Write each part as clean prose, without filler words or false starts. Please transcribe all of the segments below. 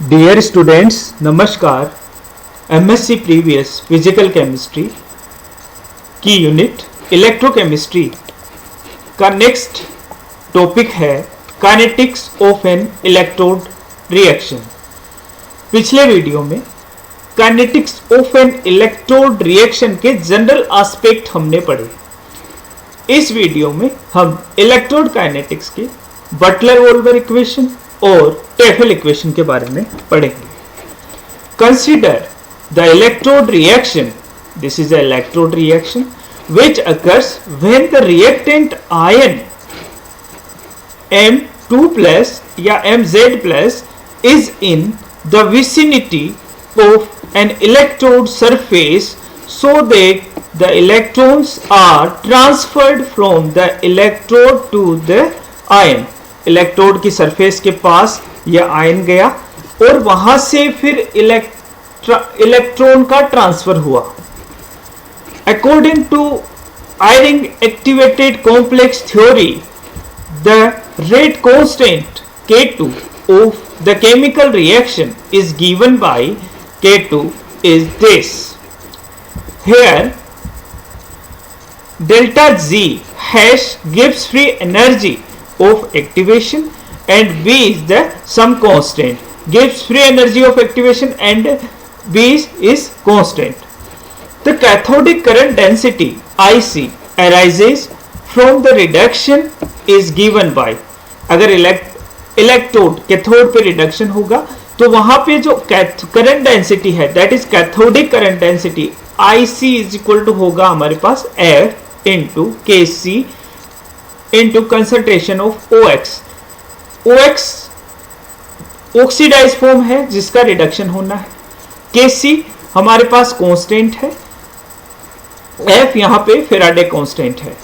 Dear students, नमस्कार। MSc previous physical chemistry की unit electrochemistry का नेक्स्ट टॉपिक है kinetics of N electrode reaction. पिछले वीडियो में kinetics of N electrode reaction के जनरल एस्पेक्ट हमने पढ़े। इस वीडियो में हम इलेक्ट्रोड काइनेटिक्स के बटलर-वोल्वर इक्वेशन और टेफल इक्वेशन के बारे में पढ़ेंगे। Consider the electrode reaction. This is an electrode reaction which occurs when the reactant ion M2 plus या Mz plus is in the vicinity of an electrode surface so that the electrons are transferred from the electrode to the ion। Electrode की surface के पास यह ion गया और वहां से फिर electron का ट्रांसफर हुआ। According to Eyring activated complex theory, the rate constant K2 of the chemical reaction is given by K2 is this. Here delta Z hash gives free energy of activation and B is the some constant, gives free energy of activation and B is constant. The cathodic current density IC arises from the reduction is given by। अगर electrode cathode पे reduction होगा तो वहां पे जो current density है that is cathodic current density IC is equal to होगा हमारे पास F into KC into concentration of OX। OX oxidize form है जिसका रिडक्शन होना है। KC हमारे पास कांस्टेंट है। F यहां पे फेराडे कांस्टेंट है।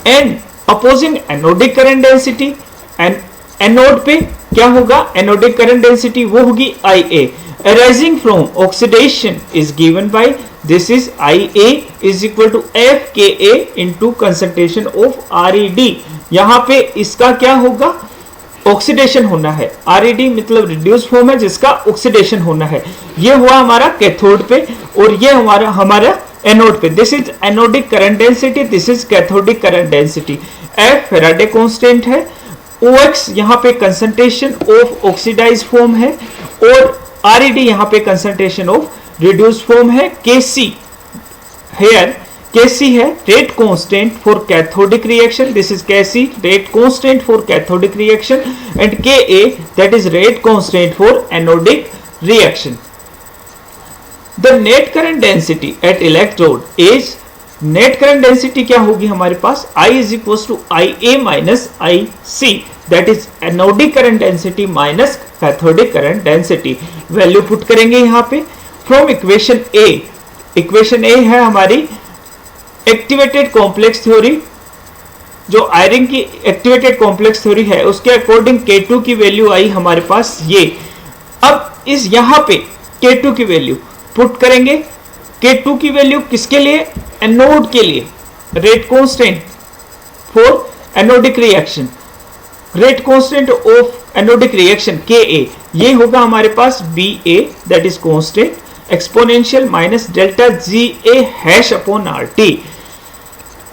And opposing anodic current density, and anode पे क्या होगा, एनोडिक करंट डेंसिटी वो होगी IA arising from oxidation is given by this is IA is equal to FKA into concentration of RED। यहां पे इसका क्या होगा, ऑक्सीडेशन होना है। RED मतलब रिड्यूस फॉर्म है जिसका ऑक्सीडेशन होना है। ये हुआ हमारा कैथोड पे और ये हमारा एनोड पे। This is anodic current density, this is cathodic current density. F Faraday constant है। OX यहाँ पे कंसंट्रेशन ऑफ ऑक्सीडाइज फॉर्म है और RED यहाँ पे कंसंट्रेशन ऑफ रिड्यूस फॉर्म है। KC हेयर KC है rate constant for cathodic reaction, this is KC rate constant for cathodic reaction and KA that is rate constant for anodic reaction. The net current density at electrode is, net current density क्या होगी हमारे पास, I is equal to IA minus IC that is anodic current density minus cathodic current density. Value put करेंगे यहां पे from equation A। Equation A है हमारी activated complex theory, जो आयरन की एक्टिवेटेड कॉम्प्लेक्स थ्योरी है उसके अकॉर्डिंग K2 की वैल्यू आई हमारे पास ये। अब इस यहां पे K2 की वैल्यू पुट करेंगे। K2 की वैल्यू किसके लिए, एनोड के लिए, rate constant for anodic reaction, rate constant of anodic reaction KA ये होगा हमारे पास BA that is constant exponential minus delta GA hash upon RT।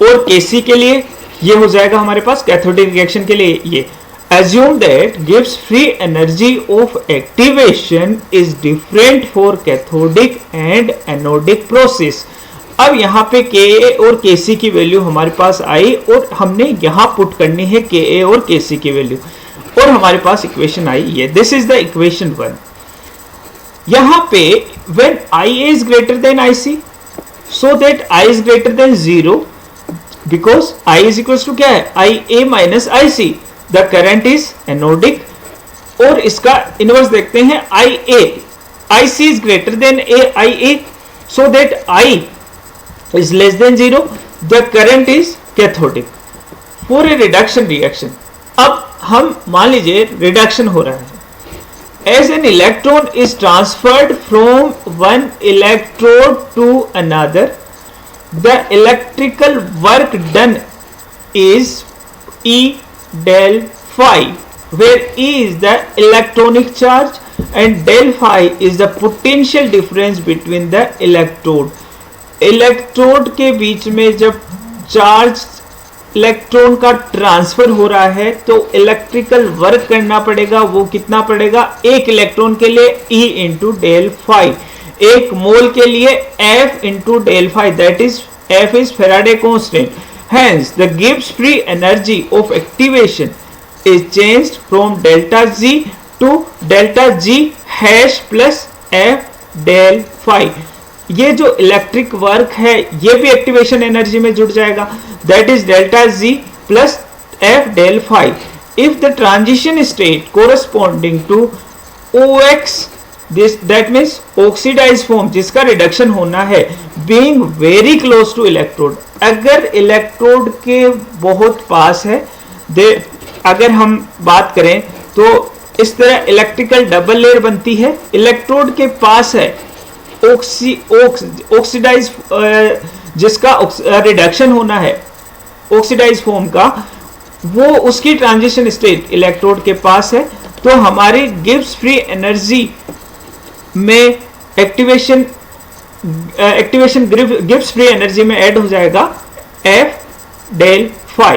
और KC के लिए ये हो जाएगा हमारे पास कैथोडिक रिएक्शन के लिए ये। Assume that gives free energy of activation is different for cathodic and anodic process। अब यहाँ पे KA और KC की वैल्यू हमारे पास आई और हमने यहाँ पुट करनी है KA और KC की वैल्यू और हमारे पास इक्वेशन आई ये। This is the equation 1। यहाँ पे when IA is greater than IC so that I is greater than 0 because I is equals to क्या है, IA minus IC, the current is anodic। और इसका इनवर्स देखते हैं IA, IC is greater than IA so that I is less than 0, the current is cathodic for a reduction reaction। अब हम मान लीजिए रिडक्शन हो रहा है। As an electron is transferred from one electrode to another, the electrical work done is E del phi, where E is the electronic charge and del phi is the potential difference between the electrode. Electrode के बीच में जब charge electron का transfer हो रहा है तो electrical work करना पड़ेगा। वो कितना पड़ेगा? एक इलेक्ट्रॉन के लिए E इंटू डेल फाई, एक मोल के लिए F into del phi, that is F is Faraday constant. Hence, the Gibbs free energy of activation is changed from delta G to delta G hash plus F del phi। ये जो electric work है ये भी activation energy में जुड़ जाएगा, that is delta G plus F del phi। If the transition state corresponding to OX, this that means oxidized form जिसका reduction होना है, being very close to electrode, अगर इलेक्ट्रोड के बहुत पास है, अगर हम बात करें तो इस तरह इलेक्ट्रिकल डबल लेयर बनती है, इलेक्ट्रोड के पास है ऑक्सीडाइज जिसका रिडक्शन होना है ऑक्सीडाइज फॉर्म का, वो उसकी ट्रांजिशन स्टेट इलेक्ट्रोड के पास है, तो हमारी गिब्स फ्री एनर्जी में एक्टिवेशन गिब्स फ्री एनर्जी में ऐड हो जाएगा F del phi।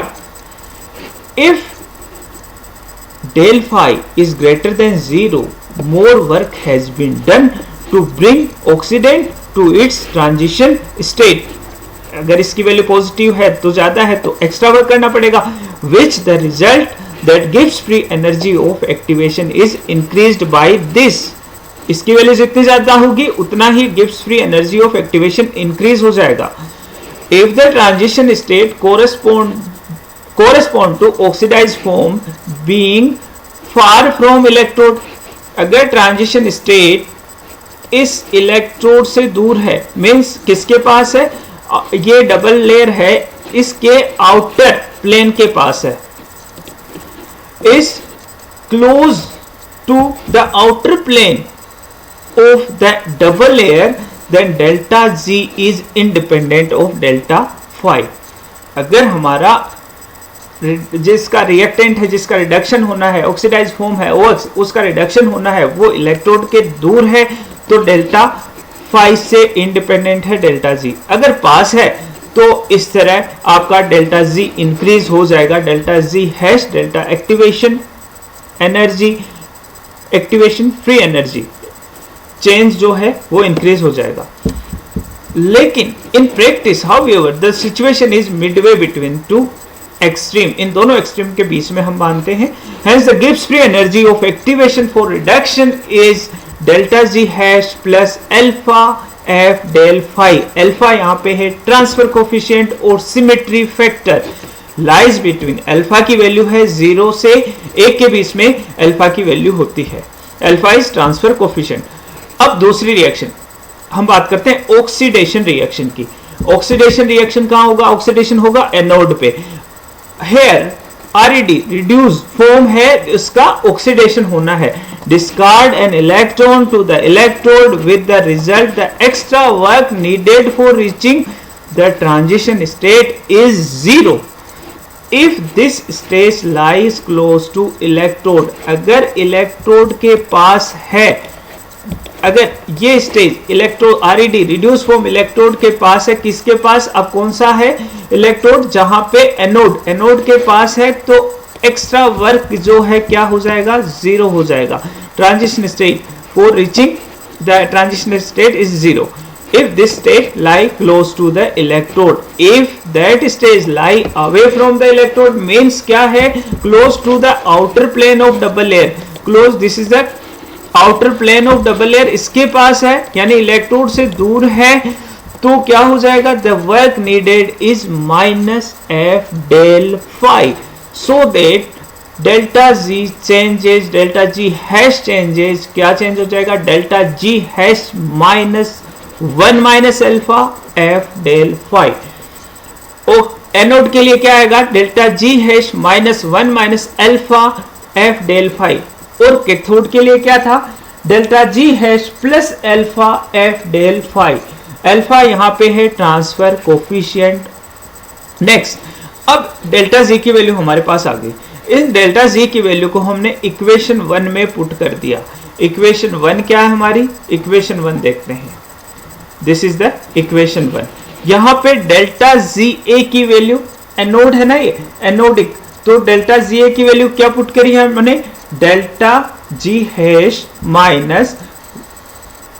If del phi is greater than 0, more work has been done to bring oxidant to its transition state। अगर इसकी वैल्यू पॉजिटिव है तो ज्यादा है तो एक्स्ट्रा वर्क करना पड़ेगा, which the result that gives free energy of activation is increased by this। इसकी वैल्यू जितनी ज्यादा होगी उतना ही Gibbs free energy of activation increase हो जाएगा। If the transition state correspond to oxidise form being far from electrode, अगर transition state इस इलेक्ट्रोड से दूर है, मींस किसके पास है? ये डबल लेयर है, इसके आउटर प्लेन के पास है, is close to the outer plane of the double layer, then delta G is independent of delta phi। अगर हमारा जिसका रिएक्टेंट है, जिसका रिडक्शन होना है, ऑक्सीडाइज फॉर्म है, उसका रिडक्शन होना है, वो इलेक्ट्रोड के दूर है, तो डेल्टा फाई से इंडिपेंडेंट है डेल्टा G। अगर पास है तो इस तरह आपका डेल्टा G इंक्रीज हो जाएगा, delta G hash delta activation energy, activation free energy change जो है वो इंक्रीज हो जाएगा। लेकिन in practice however the situation is midway between two extreme, इन दोनों एक्सट्रीम के बीच में हम मानते हैं। Hence the Gibbs free energy of activation for reduction is delta G hash plus alpha F del phi। Alpha यहाँ पे है ट्रांसफर कोफिशिएंट और symmetry factor, lies between, alpha की वैल्यू है 0 से 1 के बीच में अल्फा की वैल्यू होती है, अल्फा इज ट्रांसफर कोफिशिएंट। अब दूसरी रिएक्शन हम बात करते हैं ऑक्सीडेशन रिएक्शन की। ऑक्सीडेशन रिएक्शन कहां होगा? ऑक्सीडेशन होगा एनोड पे। हेयर RED रिड्यूस फॉर्म है, इसका ऑक्सीडेशन होना है। Discard an electron to the electrode with the result the extra work needed for reaching the transition state is 0 if this stage lies close to electrode. अगर electrode के पास है, अगर ये stage electrode RED reduce form electrode के पास है, किसके पास? अब कौन सा है इलेक्ट्रोड? जहां पे एनोड के पास है, तो एक्स्ट्रा वर्क जो है क्या हो जाएगा? 0 हो जाएगा। Transition state for reaching the transition state is 0 if this state lie close to the electrode. If that stage lie away from the electrode means क्या है? Close to the outer plane of double layer, close, this is the outer plane of double layer, इसके पास है, यानी electrode से दूर है, तो क्या हो जाएगा? The work needed is minus F del phi, so that delta G changes, delta G hash changes, क्या चेंज हो जाएगा? Delta G hash minus 1 minus alpha F del phi। और एनोड के लिए क्या आएगा? Delta G hash minus 1 minus alpha F del phi। और cathode के लिए क्या था? Delta G hash plus alpha F del phi। Alpha यहां पे है ट्रांसफर कोफिशिएंट। नेक्स्ट, अब डेल्टा G की वैल्यू हमारे पास आ गई। इस डेल्टा G की वैल्यू को हमने इक्वेशन 1 में पुट कर दिया। इक्वेशन 1 क्या है हमारी, इक्वेशन 1 देखते हैं। This is the equation 1। यहाँ पे डेल्टा जी ए की वैल्यू, एनोड है ना ये, एनोडिक, तो डेल्टा जी ए की वैल्यू क्या पुट करी है हमने, delta G hash minus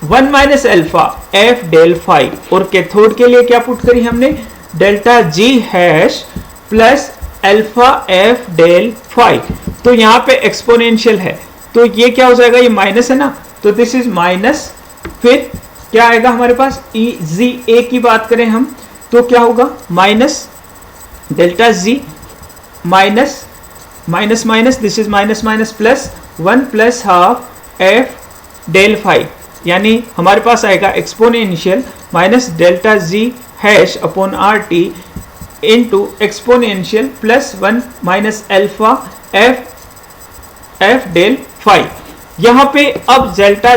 1 minus alpha F del phi, और कैथोड के लिए क्या पुट करी हमने, delta G hash plus alpha F del phi. तो यहाँ पे एक्सपोनेंशियल है, तो ये क्या हो जाएगा, ये माइनस है ना, तो दिस इज माइनस, फिर क्या आएगा हमारे पास, ई जी ए की बात करें हम तो क्या होगा, minus delta G minus minus minus, this is minus minus plus 1 plus half F del phi, यानी हमारे पास आएगा exponential minus delta G hash upon are T into exponential plus 1 minus alpha F del phi. यहाँ पे अब delta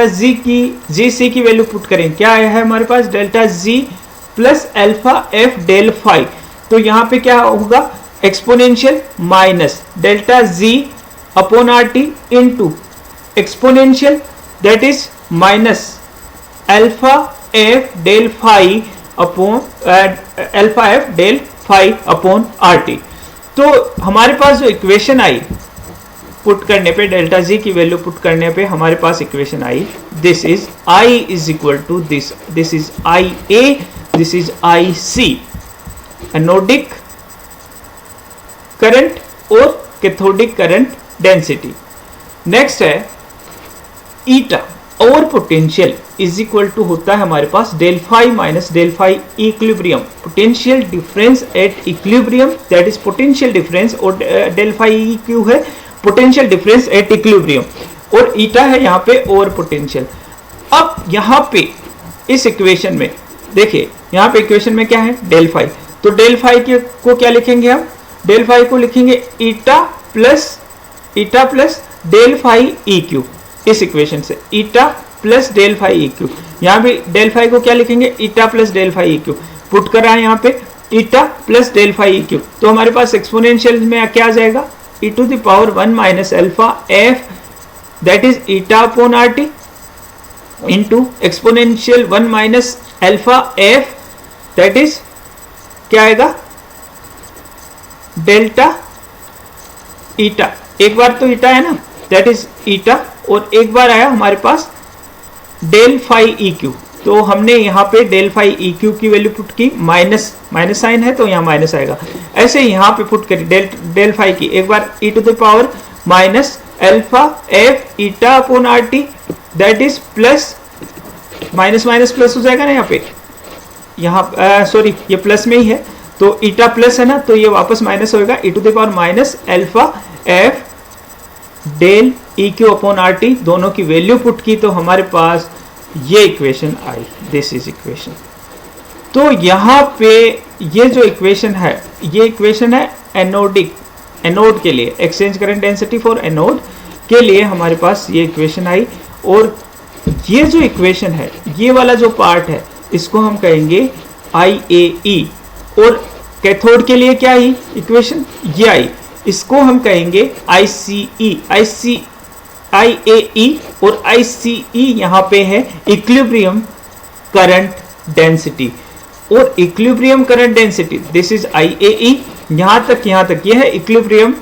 G सी की value put करें, क्या आया है हमारे पास, delta G plus alpha F del phi, तो यहाँ पे क्या होगा, exponential minus delta G upon are T into exponential that is minus alpha F del phi upon alpha F del phi upon are T. तो हमारे पास जो equation I put करने पे, डेल्टा जी की वैल्यू पुट करने पे हमारे पास इक्वेशन आई, this is I is equal to this is I A, this is I C, anodic current और कैथोडिक करंट डेंसिटी। नेक्स्ट है ईटा और पोटेंशियल इज इक्वल टू होता है हमारे पास del phi minus del phi equilibrium, potential difference at equilibrium that is potential difference, और del phi Q है potential difference at equilibrium, और ईटा है यहाँ पे और पोटेंशियल। अब यहाँ पे इस इक्वेशन में देखिए, यहाँ पे इक्वेशन में क्या है, डेल फाई, तो डेल फाई को क्या लिखेंगे हम, डेल फाई को लिखेंगे eta plus del phi e q, इस इक्वेशन से eta plus del phi e q, यहाँ भी डेल फाई को क्या लिखेंगे, eta plus del phi e q, put कर रहा है यहाँ पे eta plus del phi e q, तो हमारे पास एक्सपोनेंशियल में क्या आ जाएगा, e to the power 1 minus alpha f that is eta upon rt into exponential 1 minus alpha f that is क्या आएगा, डेल्टा ईटा, एक बार तो ईटा है ना, दैट इज ईटा, और एक बार आया हमारे पास डेल फाई ई क्यू, तो हमने यहाँ पे डेल फाई ई क्यू की वैल्यू पुट की, माइनस साइन है तो यहाँ माइनस आएगा, ऐसे यहाँ पे पुट करी डेल फाई की, एक बार e to the power minus alpha F eta upon are T that is plus, minus minus plus हो जाएगा ना यहाँ पे, यहाँ सॉरी ये प्लस में ही है, तो ईटा प्लस है ना, तो ये वापस माइनस होगा, e to the power minus alpha F del e q upon are T, दोनों की वैल्यू पुट की तो हमारे पास ये इक्वेशन आई, दिस इज इक्वेशन। तो यहाँ पे ये जो इक्वेशन है, ये इक्वेशन है एनोडिक, एनोड के लिए, exchange current density for anode के लिए हमारे पास ये इक्वेशन आई, और ये जो इक्वेशन है, ये वाला जो पार्ट है, इसको हम कहेंगे आई ए ई, और कैथोड के लिए क्या आई इक्वेशन, ये आई, इसको हम कहेंगे आई सी ई, आई ए ई, और आई सी ई यहाँ पे है इक्विलिब्रियम करंट डेंसिटी, और equilibrium current density this is I A E, यहाँ तक ये है इक्विलिब्रियम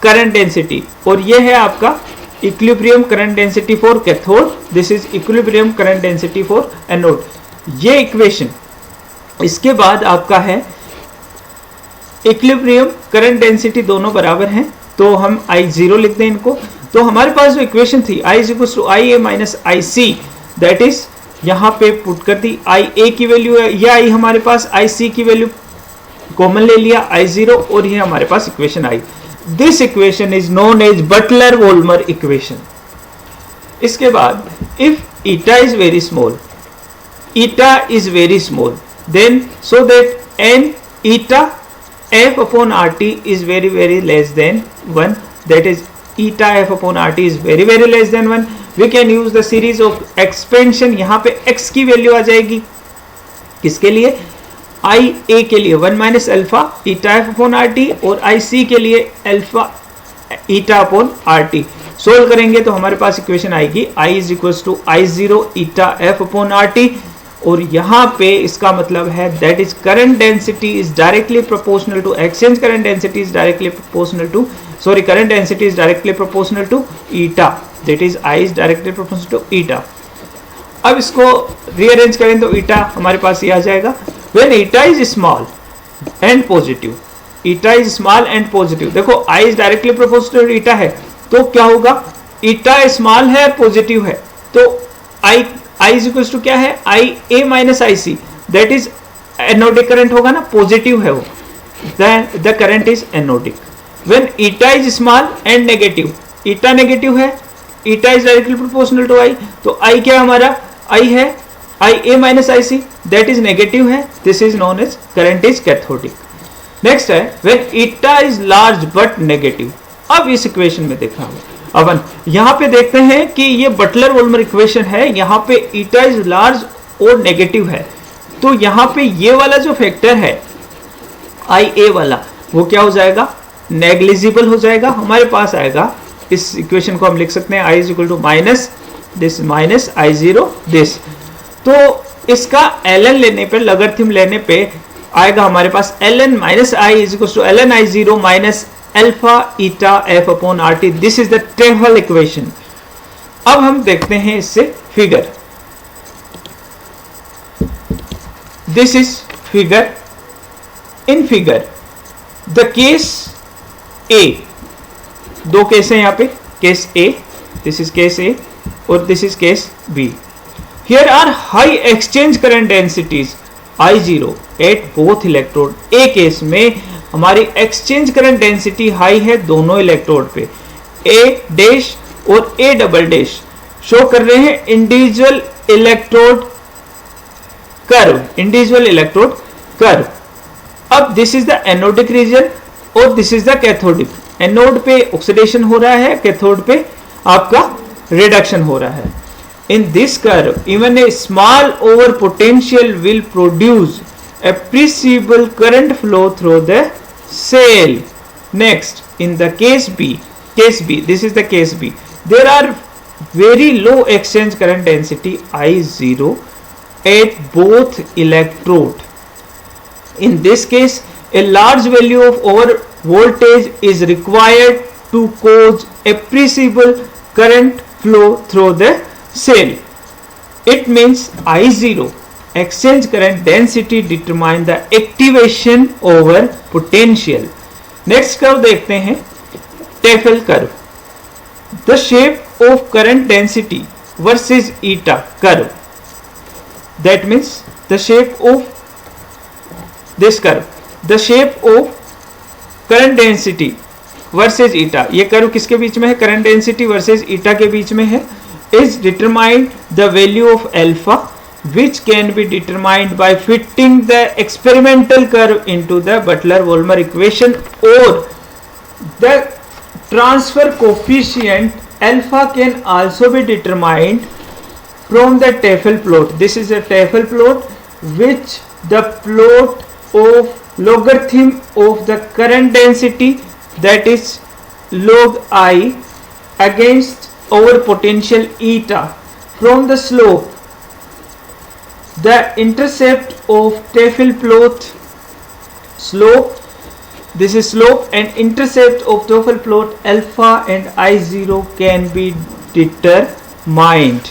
करंट डेंसिटी, और ये है आपका equilibrium current density for cathode, this is equilibrium current density for anode, ये इक्वेशन। इसके बाद आपका है इक्विलिब्रियम करंट डेंसिटी दोनों बराबर हैं, तो हम आई जीरो लिख दें इनको, तो हमारे पास जो इक्वेशन थी I is equal to I A minus I C, that is यहाँ पे पुट कर दी, आई ए की वैल्यू है, यह आई हमारे पास, आई सी की वैल्यू कॉमन ले लिया आई जीरो, और ये हमारे पास इक्वेशन आई, this equation is known as Butler Volmer equation. इसके बाद if eta is very small, eta is very small, then so that N eta f upon rt is very less than 1, that is eta f upon rt is very less than 1, we can use the series of expansion, यहाँ पे x की value आ जाएगी किसके लिए, आई ए के लिए 1 minus alpha eta F upon are T, और I C के लिए अल्फा ईटा अपॉन आर टी, सोल्व करेंगे तो हमारे पास इक्वेशन आएगी I is equal to I0 eta F upon RT, और यहाँ पे इसका मतलब है that is current density is directly proportional to exchange current density is directly proportional to current density is directly proportional to eta, that is I is directly proportional to ईटा। अब इसको rearrange करें तो ईटा हमारे पास ये आ जाएगा, when eta is small and positive, eta is small and positive. देखो I is directly proportional to eta है तो क्या होगा, ईटा स्मॉल है पॉजिटिव है तो I इज इक्वल टू क्या है, IA minus IC, that is anodic current होगा ना, पॉजिटिव है वो, the current is anodic. When eta is small and negative, eta negative है, eta is directly proportional to I, तो I क्या हमारा, I है IA minus IC, that is negative है, this is known as current is cathodic. Next है when eta is large but negative. अब इस equation में देखा होगा अपन यहां पे देखते हैं कि ये बटलर वोल्मर इक्वेशन है, यहां पे ईटा इज लार्ज और नेगेटिव है, तो यहां पे ये वाला जो फैक्टर है IA वाला वो क्या हो जाएगा, नेग्लिजिबल हो जाएगा। हमारे पास आएगा, इस इक्वेशन को हम लिख सकते हैं I is equal to minus this minus I0 this, तो इसका ln लेने पे, लॉगरिथम लेने पे आएगा हमारे पास ln minus I is equal to ln I0 minus alpha eta F upon RT, this is the Tafel equation. अब हम देखते हैं इससे figure, this is figure, in figure the case A, दो केस हैं यहाँ पे, case A, this is case A और this is case B। Here are high exchange current densities I0 at both electrode. A case में हमारी exchange current density high है दोनों electrode पे, A डैश और A डबल डैश शो कर रहे हैं individual electrode curve, individual electrode curve. अब this is the anodic region और this is the cathodic. Anode पे ऑक्सीडेशन हो रहा है, कैथोड पे आपका रिडक्शन हो रहा है। In this curve even a small over potential will produce appreciable current flow through the cell. Next, in the case B, this is the case B, there are very low exchange current density I0 at both electrode. In this case, a large value of over voltage is required to cause appreciable current flow through the cell. It means I0 exchange current density determine the activation over potential. Next curve देखते हैं, टेफल curve, the shape of current density versus eta curve, that means the shape of this curve, the shape of current density versus eta, ये curve किसके बीच में है, current density versus ईटा के बीच में है, is determined the value of alpha which can be determined by fitting the experimental curve into the Butler-Volmer equation, or the transfer coefficient alpha can also be determined from the Tafel plot. This is a Tafel plot which the plot of logarithm of the current density, that is log I against over potential eta from the slope. The intercept of Tafel plot, slope, this is slope, and intercept of Tafel plot alpha and I0 can be determined.